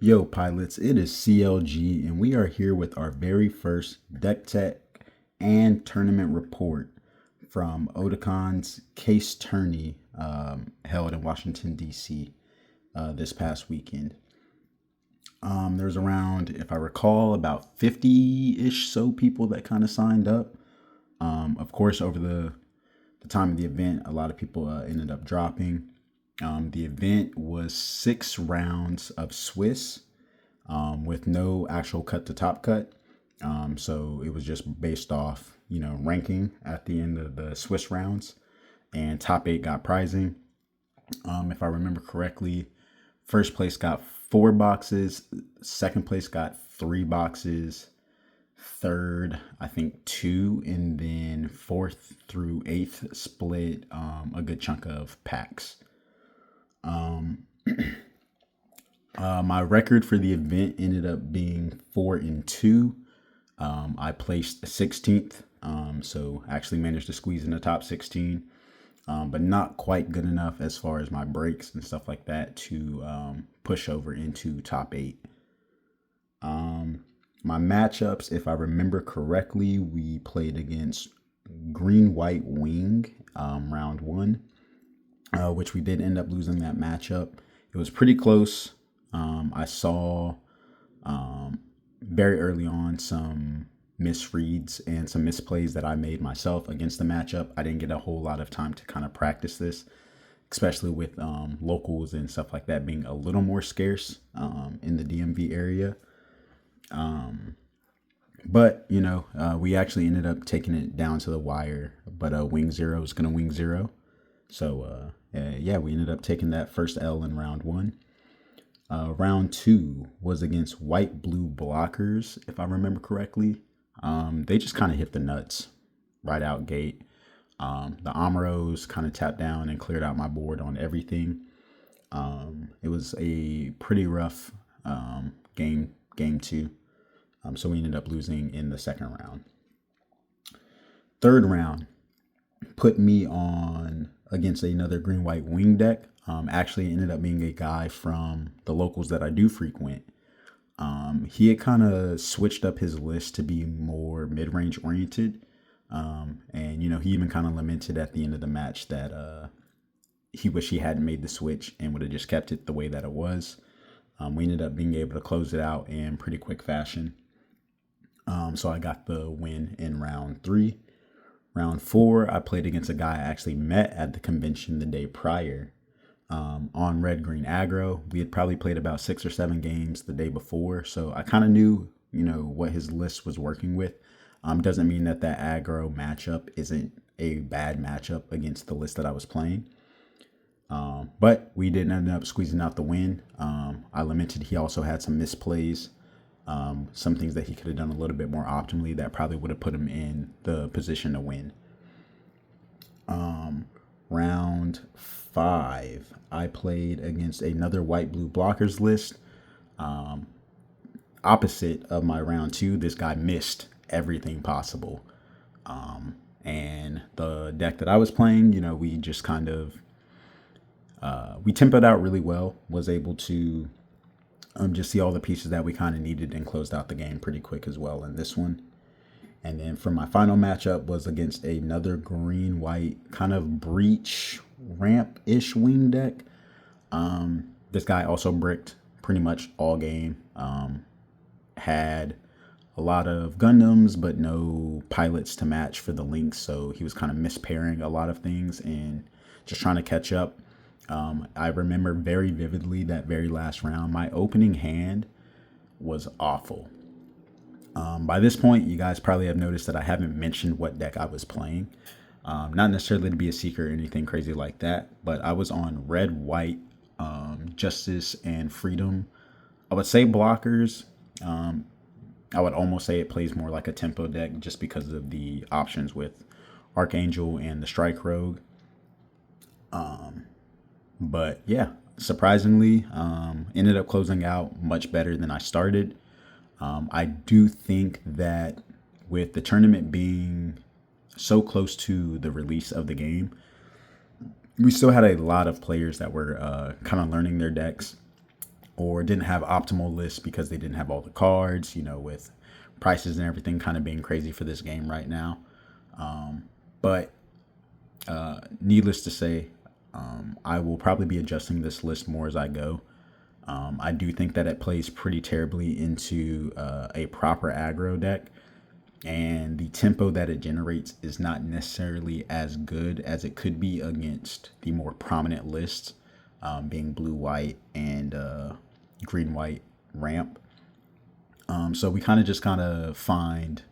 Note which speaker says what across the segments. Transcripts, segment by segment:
Speaker 1: Yo, pilots, it is CLG, and we are here with our very first deck tech and tournament report from Otakons Case Tourney held in Washington, D.C. This past weekend. There was around, if I recall, about 50-ish so people that kind of signed up. Of course, over the time of the event, a lot of people ended up dropping. The event was 6 rounds of Swiss with no actual cut to top cut. So it was just based off, ranking at the end of the Swiss rounds, and top 8 got prizing. If I remember correctly, first place got 4 boxes, second place got 3 boxes, third, I think 2, and then fourth through eighth split a good chunk of packs. My record for the event ended up being 4-2. I placed 16th, so actually managed to squeeze in the top 16, but not quite good enough as far as my breaks and stuff like that to push over into top 8. My matchups, if I remember correctly, we played against Green White Wing round 1, which we did end up losing that matchup. It was pretty close. I saw very early on some misreads and some misplays that I made myself against the matchup. I didn't get a whole lot of time to kind of practice this, especially with locals and stuff like that being a little more scarce in the DMV area. But we actually ended up taking it down to the wire. But Wing Zero is gonna Wing Zero, so we ended up taking that first L in round 1. Round 2 was against White Blue Blockers, if I remember correctly. They just kind of hit the nuts right out gate. The Amuros kind of tapped down and cleared out my board on everything. It was a pretty rough game 2. So we ended up losing in the second round. Third round put me on against another Green White Wing deck. Actually ended up being a guy from the locals that I do frequent. He had kind of switched up his list to be more mid-range oriented. And he even kind of lamented at the end of the match that he wished he hadn't made the switch and would have just kept it the way that it was. We ended up being able to close it out in pretty quick fashion. So I got the win in round 3. Round 4, I played against a guy I actually met at the convention the day prior. On Red Green Aggro. We had probably played about 6 or 7 games the day before, so I kind of knew, what his list was working with. Doesn't mean that aggro matchup isn't a bad matchup against the list that I was playing. But we didn't end up squeezing out the win. I lamented he also had some misplays, some things that he could have done a little bit more optimally that probably would have put him in the position to win. Round 5, I played against another White Blue Blockers list. Opposite of my round 2, this guy missed everything possible. And the deck that I was playing, we just kind of we tempoed out really well. Was able to just see all the pieces that we kind of needed and closed out the game pretty quick as well in this one. And then for my final matchup was against another green-white kind of breach ramp-ish wing deck. This guy also bricked pretty much all game. Had a lot of Gundams, but no pilots to match for the links. So he was kind of mispairing a lot of things and just trying to catch up. I remember very vividly that very last round. My opening hand was awful. By this point, you guys probably have noticed that I haven't mentioned what deck I was playing. Not necessarily to be a secret or anything crazy like that, but I was on red, white, justice, and freedom. I would say blockers. I would almost say it plays more like a tempo deck just because of the options with Archangel and the Strike Rogue. But yeah, surprisingly, ended up closing out much better than I started. I do think that with the tournament being so close to the release of the game, we still had a lot of players that were kind of learning their decks. or didn't have optimal lists because they didn't have all the cards, with prices and everything kind of being crazy for this game right now. But needless to say, I will probably be adjusting this list more as I go. I do think that it plays pretty terribly into a proper aggro deck, and the tempo that it generates is not necessarily as good as it could be against the more prominent lists, being blue white and green white ramp. So we kind of find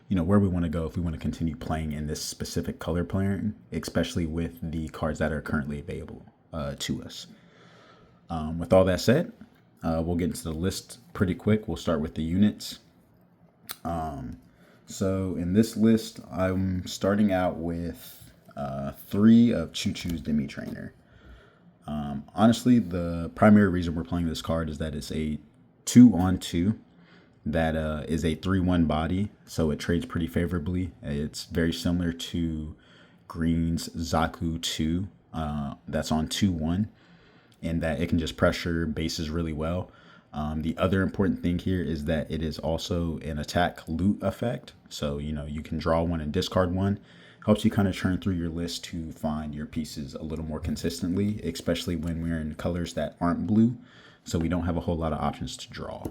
Speaker 1: where we want to go if we want to continue playing in this specific color pairing, especially with the cards that are currently available to us. With all that said, we'll get into the list pretty quick. We'll start with the units. So in this list, I'm starting out with 3 of Choo Choo's Demi Trainer. Honestly, the primary reason we're playing this card is that it's a 2-on-2 that is a 3/1 body, so it trades pretty favorably. It's very similar to Green's Zaku 2, that's on 2/1, and that it can just pressure bases really well. The other important thing here is that it is also an attack loot effect. So, you can draw 1 and discard 1. Helps you kind of churn through your list to find your pieces a little more consistently, especially when we're in colors that aren't blue. So we don't have a whole lot of options to draw.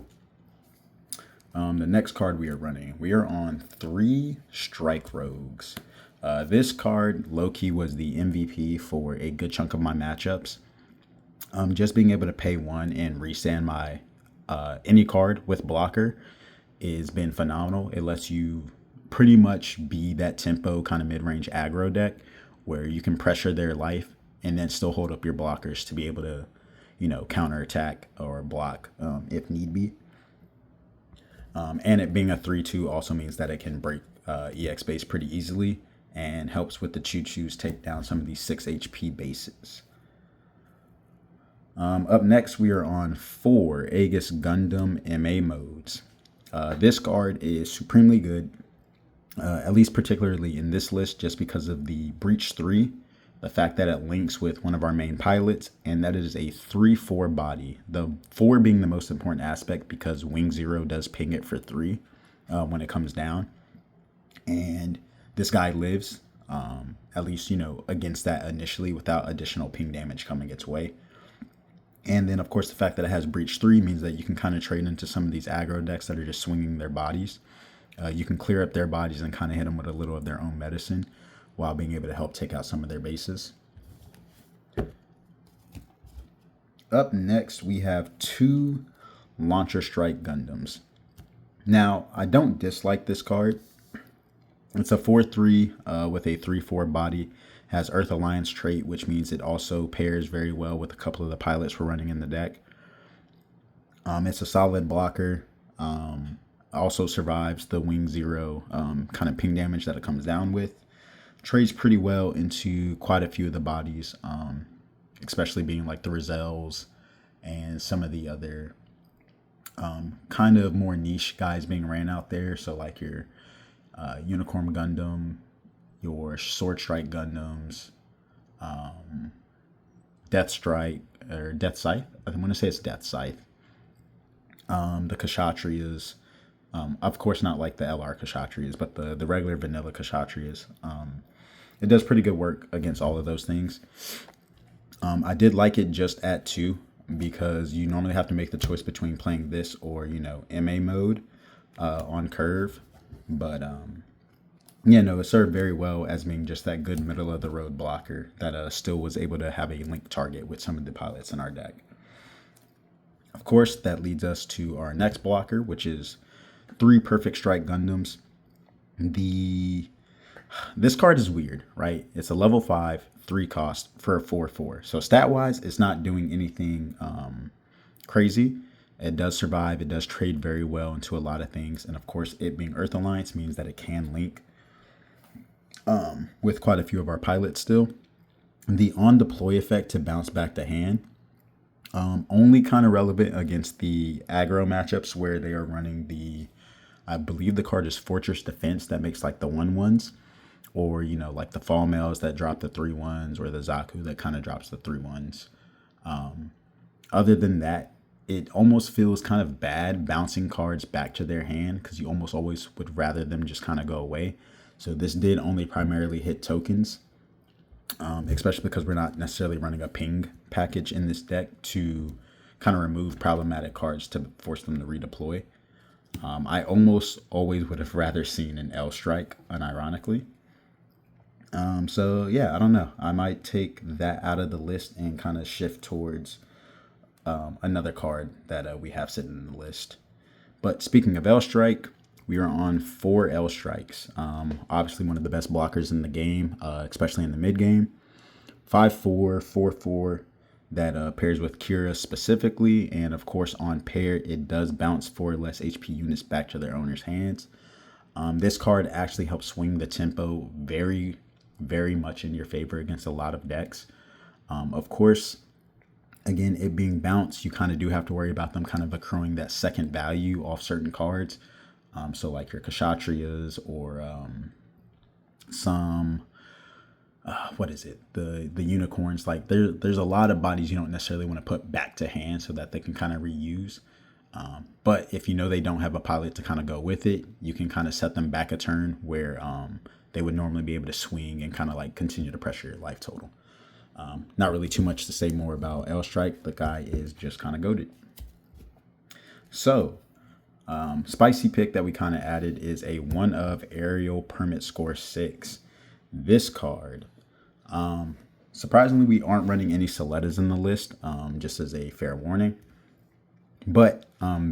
Speaker 1: The next card we are on 3 Strike Rogues. This card, low-key, was the MVP for a good chunk of my matchups. Just being able to pay 1 and restand my any card with blocker has been phenomenal. It lets you pretty much be that tempo kind of mid-range aggro deck where you can pressure their life and then still hold up your blockers to be able to, counter attack or block if need be. And it being a 3/2 also means that it can break EX base pretty easily and helps with the Choo Choos take down some of these 6 HP bases. Up next, we are on 4 Aegis Gundam MA modes. This card is supremely good, at least particularly in this list, just because of the Breach 3, the fact that it links with one of our main pilots, and that it is a 3/4 body. The 4 being the most important aspect because Wing Zero does ping it for 3 when it comes down. And this guy lives, at least, against that initially without additional ping damage coming its way. And then, of course, the fact that it has Breach 3 means that you can kind of trade into some of these aggro decks that are just swinging their bodies. You can clear up their bodies and kind of hit them with a little of their own medicine while being able to help take out some of their bases. Up next, we have 2 Launcher Strike Gundams. Now, I don't dislike this card. It's a 4/3 with a 3/4 body. Has Earth Alliance trait, which means it also pairs very well with a couple of the pilots we're running in the deck. It's a solid blocker. Also survives the Wing Zero kind of ping damage that it comes down with. Trades pretty well into quite a few of the bodies, especially being like the Rozelles and some of the other kind of more niche guys being ran out there. So like your Unicorn Gundam, your Sword Strike Gundams, Death Strike, or Death Scythe. I want to say it's Death Scythe. The Kshatriyas. Of course, not like the LR Kshatriyas, but the regular vanilla Kshatriyas. It does pretty good work against all of those things. I did like it just at 2 because you normally have to make the choice between playing this or, MA mode on curve. But it served very well as being just that good middle of the road blocker that still was able to have a link target with some of the pilots in our deck. Of course, that leads us to our next blocker, which is 3 Perfect Strike Gundams. This card is weird, right? It's a level 5, 3 cost for a 4/4. So stat-wise, it's not doing anything crazy. It does survive. It does trade very well into a lot of things. And of course, it being Earth Alliance means that it can link with quite a few of our pilots still. The on-deploy effect to bounce back to hand, only kind of relevant against the aggro matchups where they are running I believe the card is Fortress Defense that makes like the 1/1s, or, like the Fall Mails that drop the 3/1s, or the Zaku that kind of drops the 3/1s. Other than that, it almost feels kind of bad bouncing cards back to their hand because you almost always would rather them just kind of go away. So this did only primarily hit tokens, especially because we're not necessarily running a ping package in this deck to kind of remove problematic cards to force them to redeploy. I almost always would have rather seen an L strike, unironically. So yeah, I don't know. I might take that out of the list and kind of shift towards another card that we have sitting in the list. But speaking of L strike, we are on 4 L strikes. Obviously one of the best blockers in the game, especially in the mid game. 5/4, 4/4 that pairs with Kira specifically, and of course on pair it does bounce 4 less HP units back to their owner's hands. This card actually helps swing the tempo very, very much in your favor against a lot of decks. Of course, again, it being bounced, you kind of do have to worry about them kind of accruing that second value off certain cards. So like your Kshatriyas or some what is it, the unicorns. Like there's a lot of bodies you don't necessarily want to put back to hand so that they can kind of reuse. But if you know they don't have a pilot to kind of go with it, you can kind of set them back a turn where they would normally be able to swing and kind of like continue to pressure your life total. Not really too much to say more about L Strike. The guy is just kind of goated. So spicy pick that we kind of added is a 1 of aerial permit score 6. This card, surprisingly, we aren't running any Soletas in the list, just as a fair warning. But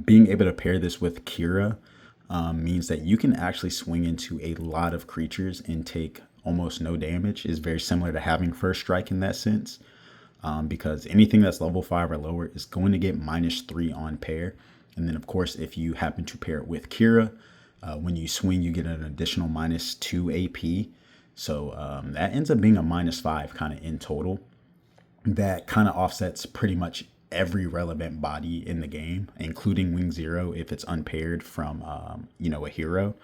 Speaker 1: being able to pair this with Kira means that you can actually swing into a lot of creatures and take almost no damage. Is very similar to having first strike in that sense, because anything that's level 5 or lower is going to get -3 on pair. And then, of course, if you happen to pair it with Kira, when you swing, you get an additional -2 AP. So that ends up being a -5 kind of in total. That kind of offsets pretty much every relevant body in the game, including Wing Zero if it's unpaired from a hero.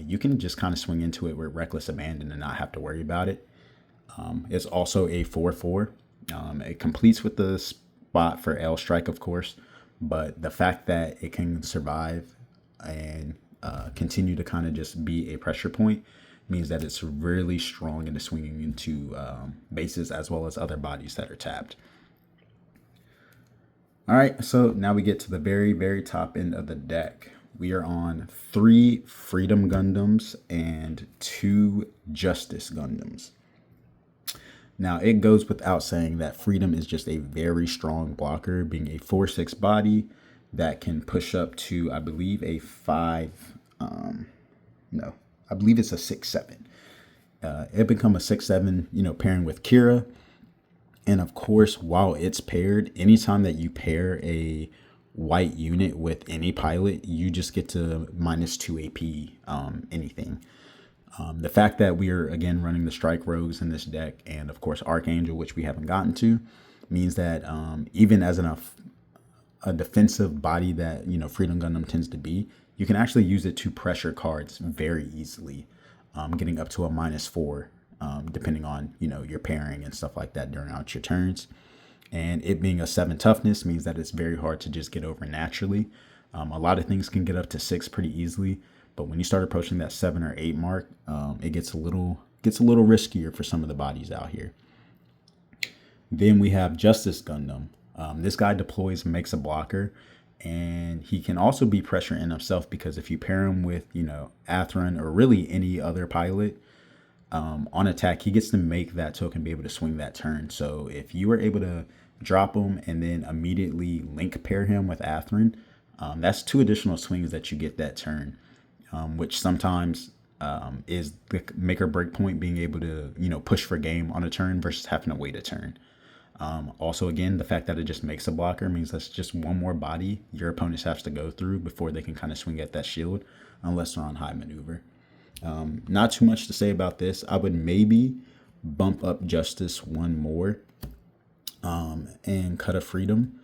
Speaker 1: You can just kind of swing into it with Reckless Abandon and not have to worry about it. It's also a 4/4. It completes with the spot for L Strike, of course, but the fact that it can survive and continue to kind of just be a pressure point means that it's really strong into swinging into bases as well as other bodies that are tapped. All right, so now we get to the very, very top end of the deck. We are on 3 Freedom Gundams and 2 Justice Gundams. Now, it goes without saying that Freedom is just a very strong blocker, being a 4/6 body that can push up to, I believe, a 5. I believe it's a 6/7. It become a 6/7, pairing with Kira. And of course, while it's paired, anytime that you pair a white unit with any pilot, you just get to -2 AP anything. The fact that we are, again, running the Strike Rogues in this deck, and of course Archangel, which we haven't gotten to, means that even as a defensive body that Freedom Gundam tends to be, you can actually use it to pressure cards very easily, getting up to a -4, depending on your pairing and stuff like that during out your turns. And it being a 7 toughness means that it's very hard to just get over naturally. A lot of things can get up to 6 pretty easily, but when you start approaching that 7 or 8 mark, it gets a little riskier for some of the bodies out here. Then we have Justice Gundam. This guy deploys, makes a blocker, and he can also be pressure in himself because if you pair him with Atheron or really any other pilot, on attack, he gets to make that token be able to swing that turn. So if you were able to drop him and then immediately link pair him with Atheron, that's 2 additional swings that you get that turn, which sometimes is the make or break point, being able to push for game on a turn versus having to wait a turn. Also, again, the fact that it just makes a blocker means that's just one more body your opponents have to go through before they can kind of swing at that shield, unless they're on high maneuver. Not too much to say about this. I would maybe bump up Justice 1 more and cut a Freedom,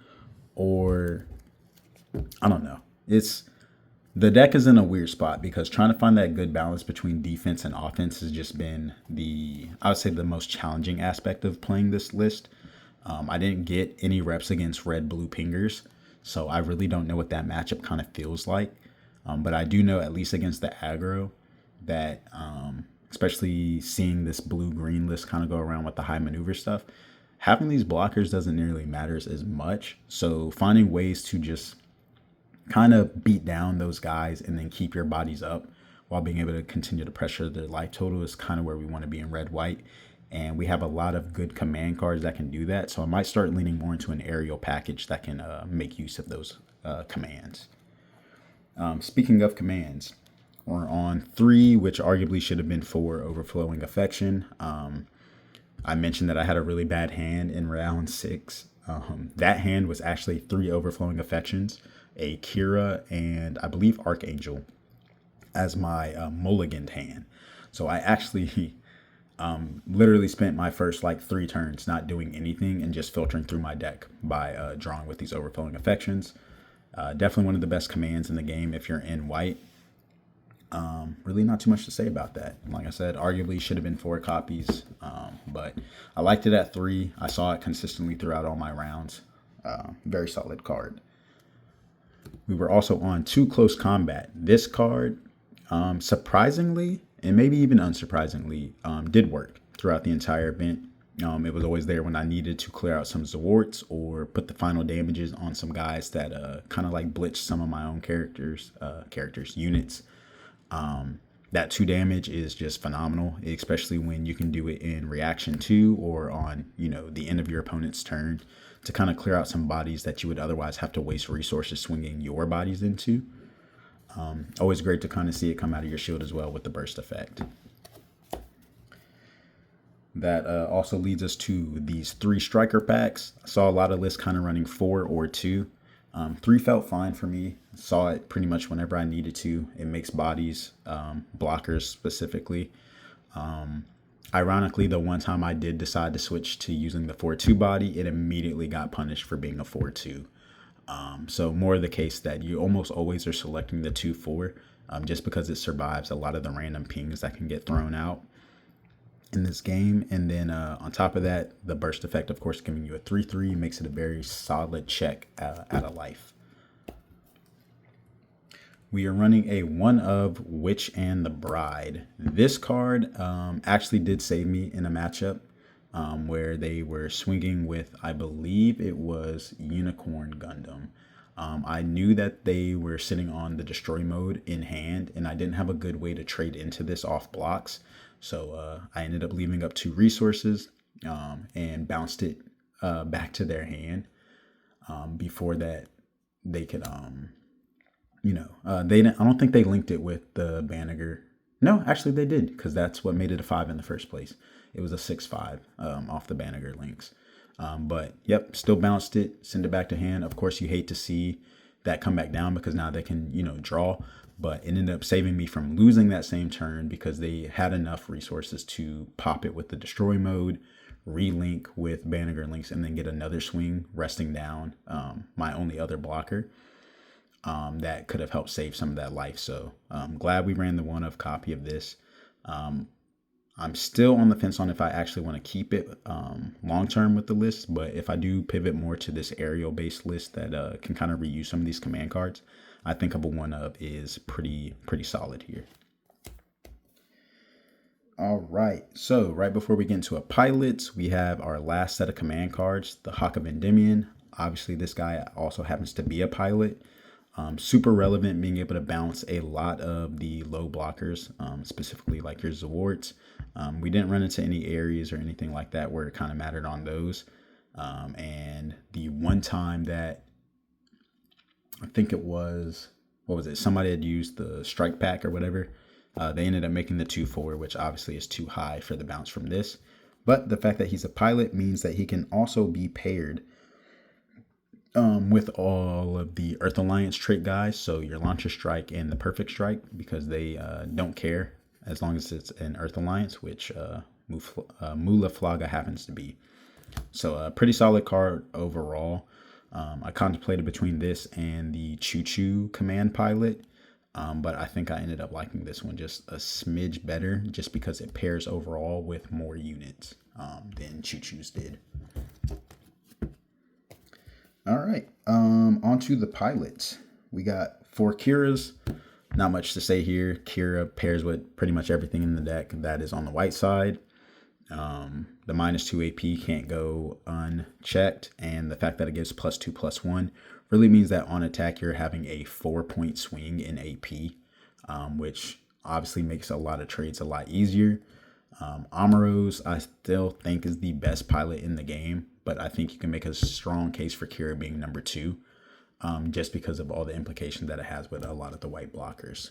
Speaker 1: or I don't know. The deck is in a weird spot because trying to find that good balance between defense and offense has just been I would say the most challenging aspect of playing this list. I didn't get any reps against red blue pingers, So I really don't know what that matchup kind of feels like. But I do know, at least against the aggro, that especially seeing this blue-green list kind of go around with the high maneuver stuff, having these blockers doesn't nearly matter as much. So finding ways to just kind of beat down those guys and then keep your bodies up while being able to continue to pressure their life total is kind of where we want to be in red white. And we have a lot of good command cards that can do that. So I might start leaning more into an aerial package that can make use of those commands. Speaking of commands, we're on 3, which arguably should have been 4, Overflowing Affection. I mentioned that I had a really bad hand in round 6. That hand was actually 3 Overflowing Affections, a Kira, and I believe Archangel as my mulliganed hand. So I actually literally spent my first 3 turns not doing anything and just filtering through my deck by drawing with these Overflowing Affections. Definitely one of the best commands in the game if you're in white. Really not too much to say about that. Like I said, arguably should have been 4 copies, but I liked it at 3. I saw it consistently throughout all my rounds. Very solid card. We were also on 2 Close Combat. This card, surprisingly, and maybe even unsurprisingly, did work throughout the entire event. It was always there when I needed to clear out some Zords or put the final damages on some guys that kind of blitzed some of my own units. That 2 damage is just phenomenal, especially when you can do it in reaction to or on, the end of your opponent's turn to kind of clear out some bodies that you would otherwise have to waste resources swinging your bodies into. Always great to kind of see it come out of your shield as well with the burst effect. That also leads us to these 3 striker packs. I saw a lot of lists kind of running 4 or 2. 3 felt fine for me. Saw it pretty much whenever I needed to. It makes bodies, blockers specifically. Ironically, the one time I did decide to switch to using the 4-2 body, it immediately got punished for being a 4-2. So more of the case that you almost always are selecting the 2-4 just because it survives a lot of the random pings that can get thrown out in this game. And then on top of that, the burst effect, of course, giving you a 3-3 makes it a very solid check out of life. We are running a 1 of Witch and the Bride. This card actually did save me in a matchup where they were swinging with, I believe it was Unicorn Gundam. I knew that they were sitting on the destroy mode in hand, and I didn't have a good way to trade into this off blocks. So I ended up leaving up 2 resources and bounced it back to their hand before that they could, I don't think they linked it with the Banniger. No, actually they did, because that's what made it a 5 in the first place. It was a 6-5 off the Banniger links. But yep, still bounced it, send it back to hand. Of course, you hate to see that come back down because now they can, draw. But it ended up saving me from losing that same turn because they had enough resources to pop it with the destroy mode, relink with Banniger links, and then get another swing resting down my only other blocker. That could have helped save some of that life. So I'm glad we ran the 1 of copy of this. I'm still on the fence on if I actually want to keep it long term with the list, but if I do pivot more to this aerial based list that can kind of reuse some of these command cards, I think a 1 of is pretty solid here. All right, so right before we get into a pilots, we have our last set of command cards, the Hawk of Endymion. Obviously, this guy also happens to be a pilot. Super relevant, being able to balance a lot of the low blockers, specifically like your Zords. We didn't run into any areas or anything like that where it kind of mattered on those. And the one time that I think it was, somebody had used the strike pack or whatever, they ended up making the 2-4, which obviously is too high for the bounce from this. But the fact that he's a pilot means that he can also be paired with all of the Earth Alliance trait guys, so your Launcher Strike and the Perfect Strike, because they don't care as long as it's an Earth Alliance, which Mula Flaga happens to be. So a pretty solid card overall. I contemplated between this and the Choo Choo Command Pilot, but I think I ended up liking this one just a smidge better, just because it pairs overall with more units than Choo Choo's did. All right. On to the pilots. We got 4 Kiras. Not much to say here. Kira pairs with pretty much everything in the deck that is on the white side. The -2 AP can't go unchecked, and the fact that it gives +2/+1 really means that on attack you're having a 4-point swing in AP, which obviously makes a lot of trades a lot easier. Amuro's I still think is the best pilot in the game, but I think you can make a strong case for Kira being number 2, just because of all the implications that it has with a lot of the white blockers.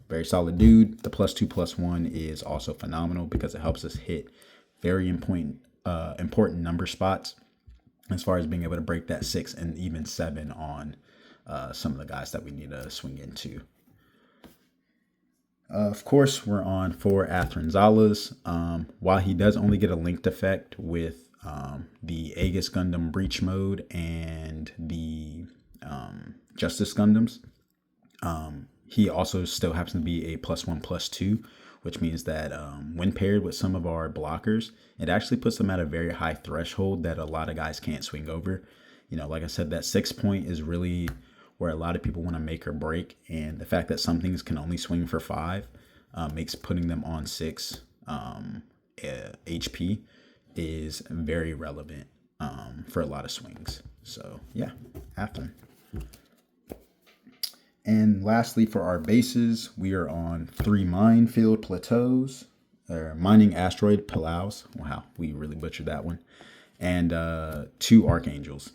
Speaker 1: Very solid dude. The +2/+1 is also phenomenal because it helps us hit very important number spots as far as being able to break that 6 and even 7 on some of the guys that we need to swing into. Of course, we're on 4 Athranzalas. While he does only get a linked effect with the Aegis Gundam Breach Mode and the Justice Gundams, he also still happens to be a +1/+2, which means that when paired with some of our blockers, it actually puts them at a very high threshold that a lot of guys can't swing over. Like I said, that 6 point is really where a lot of people want to make or break, and the fact that some things can only swing for 5 makes putting them on 6 HP is very relevant for a lot of swings. So yeah, Athern. And lastly, for our bases, we are on 3 minefield plateaus, or mining asteroid palaus. Wow, we really butchered that one. And 2 archangels.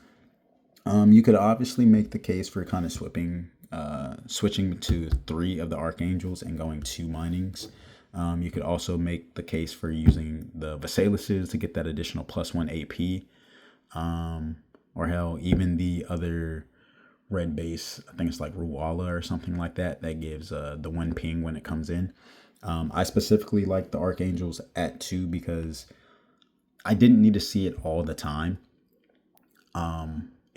Speaker 1: You could obviously make the case for kind of switching to 3 of the archangels and going 2 minings. You could also make the case for using the Vesalises to get that additional +1 AP. Or hell, even the other red base, I think it's like Ruala or something like that, that gives the 1 ping when it comes in. I specifically like the Archangels at 2 because I didn't need to see it all the time.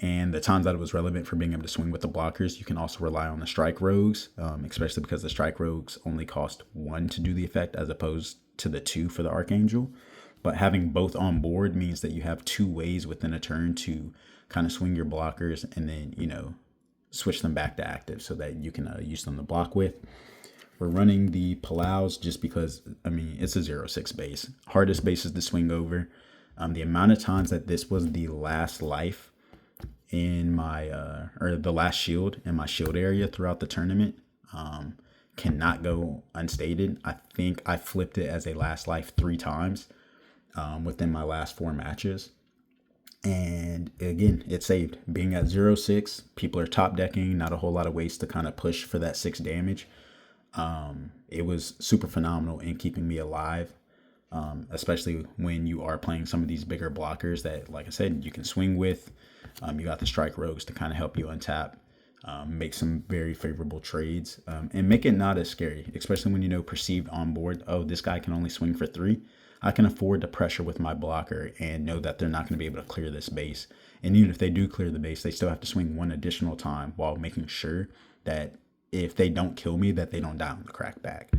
Speaker 1: And the times that it was relevant for being able to swing with the blockers, you can also rely on the Strike Rogues, especially because the Strike Rogues only cost 1 to do the effect as opposed to the 2 for the Archangel. But having both on board means that you have 2 ways within a turn to kind of swing your blockers and then, switch them back to active so that you can use them to block with. We're running the Palaus just because, it's a 0/6 base. Hardest bases to swing over. The amount of times that this was the last life in my, or the last shield in my shield area throughout the tournament cannot go unstated. I think I flipped it as a last life 3 times within my last 4 matches. And again, it saved. Being at 0/6, people are top decking, not a whole lot of ways to kind of push for that 6 damage. It was super phenomenal in keeping me alive, especially when you are playing some of these bigger blockers that, like I said, you can swing with. You got the Strike Rogues to kind of help you untap, make some very favorable trades, and make it not as scary, especially when perceived on board. Oh, this guy can only swing for 3. I can afford to pressure with my blocker and know that they're not going to be able to clear this base. And even if they do clear the base, they still have to swing 1 additional time while making sure that if they don't kill me, that they don't die on the crack back.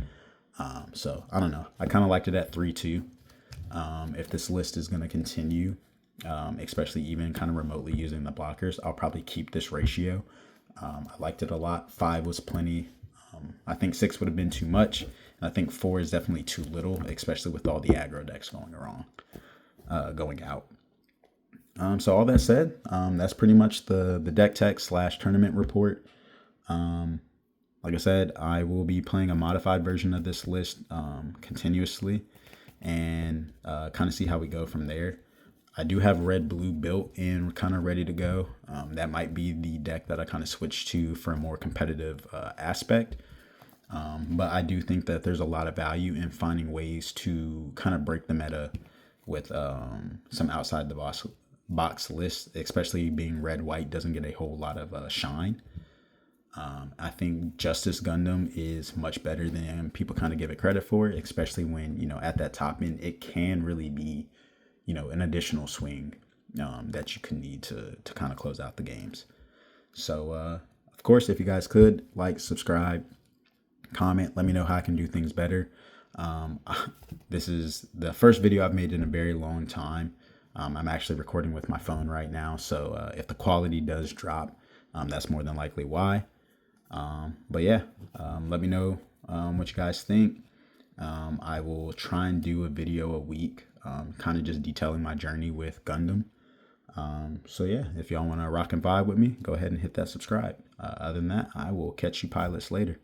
Speaker 1: So I don't know. I kind of liked it at 3-2. If this list is going to continue, especially even kind of remotely using the blockers, I'll probably keep this ratio. I liked it a lot. 5 was plenty. I think 6 would have been too much. I think 4 is definitely too little, especially with all the aggro decks going out. So all that said, that's pretty much the deck tech / tournament report. Like I said, I will be playing a modified version of this list continuously and kind of see how we go from there. I do have red blue built and kind of ready to go. That might be the deck that I kind of switch to for a more competitive aspect. But I do think that there's a lot of value in finding ways to kind of break the meta with some outside the box lists, especially being red-white doesn't get a whole lot of shine. I think Justice Gundam is much better than people kind of give it credit for, especially when, at that top end, it can really be, an additional swing that you could need to kind of close out the games. So, of course, if you guys could like, subscribe, comment, let me know how I can do things better. This is the first video I've made in a very long time. I'm actually recording with my phone right now, so if the quality does drop, that's more than likely why. But yeah, let me know what you guys think. I will try and do a video a week, kind of just detailing my journey with Gundam. So yeah, if y'all want to rock and vibe with me, go ahead and hit that subscribe. Other than that, I will catch you pilots later.